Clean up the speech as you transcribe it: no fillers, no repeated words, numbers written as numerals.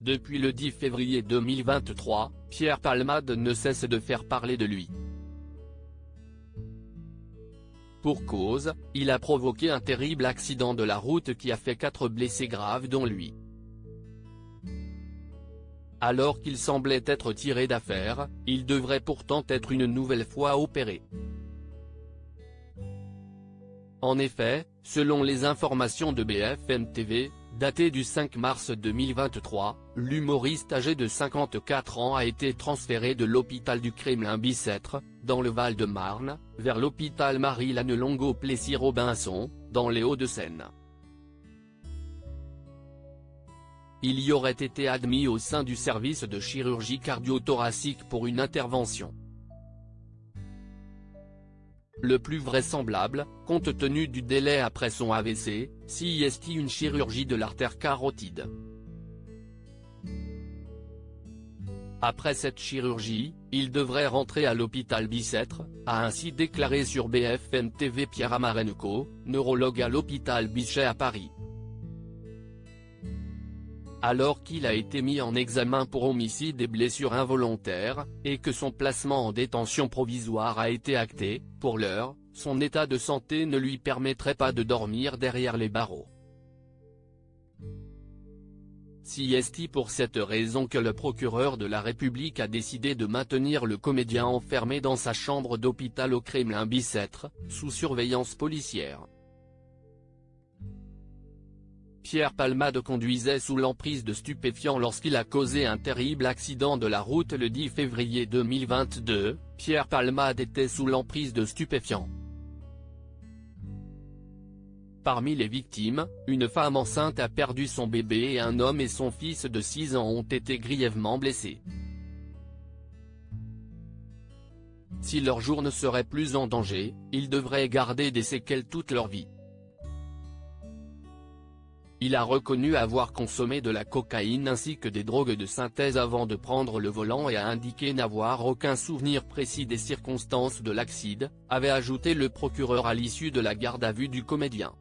Depuis le 10 février 2023, Pierre Palmade ne cesse de faire parler de lui. Pour cause, il a provoqué un terrible accident de la route qui a fait 4 blessés graves dont lui. Alors qu'il semblait être tiré d'affaire, il devrait pourtant être une nouvelle fois opéré. En effet, selon les informations de BFM TV, datées du 5 mars 2023, l'humoriste âgé de 54 ans a été transféré de l'hôpital du Kremlin-Bicêtre, dans le Val-de-Marne, vers l'hôpital Marie-Lannelongo-Plessis-Robinson, dans les Hauts-de-Seine. Il y aurait été admis au sein du service de chirurgie cardio-thoracique pour une intervention. Le plus vraisemblable, compte tenu du délai après son AVC, CIST une chirurgie de l'artère carotide. Après cette chirurgie, il devrait rentrer à l'hôpital Bicêtre, a ainsi déclaré sur BFM TV Pierre Amarenko, neurologue à l'hôpital Bichet à Paris. Alors qu'il a été mis en examen pour homicide et blessures involontaires, et que son placement en détention provisoire a été acté, pour l'heure, son état de santé ne lui permettrait pas de dormir derrière les barreaux. C'est pour cette raison que le procureur de la République a décidé de maintenir le comédien enfermé dans sa chambre d'hôpital au Kremlin-Bicêtre, sous surveillance policière. Pierre Palmade conduisait sous l'emprise de stupéfiants lorsqu'il a causé un terrible accident de la route le 10 février 2022, Pierre Palmade était sous l'emprise de stupéfiants. Parmi les victimes, une femme enceinte a perdu son bébé et un homme et son fils de 6 ans ont été grièvement blessés. Si leur jour ne serait plus en danger, ils devraient garder des séquelles toute leur vie. Il a reconnu avoir consommé de la cocaïne ainsi que des drogues de synthèse avant de prendre le volant et a indiqué n'avoir aucun souvenir précis des circonstances de l'accident, avait ajouté le procureur à l'issue de la garde à vue du comédien.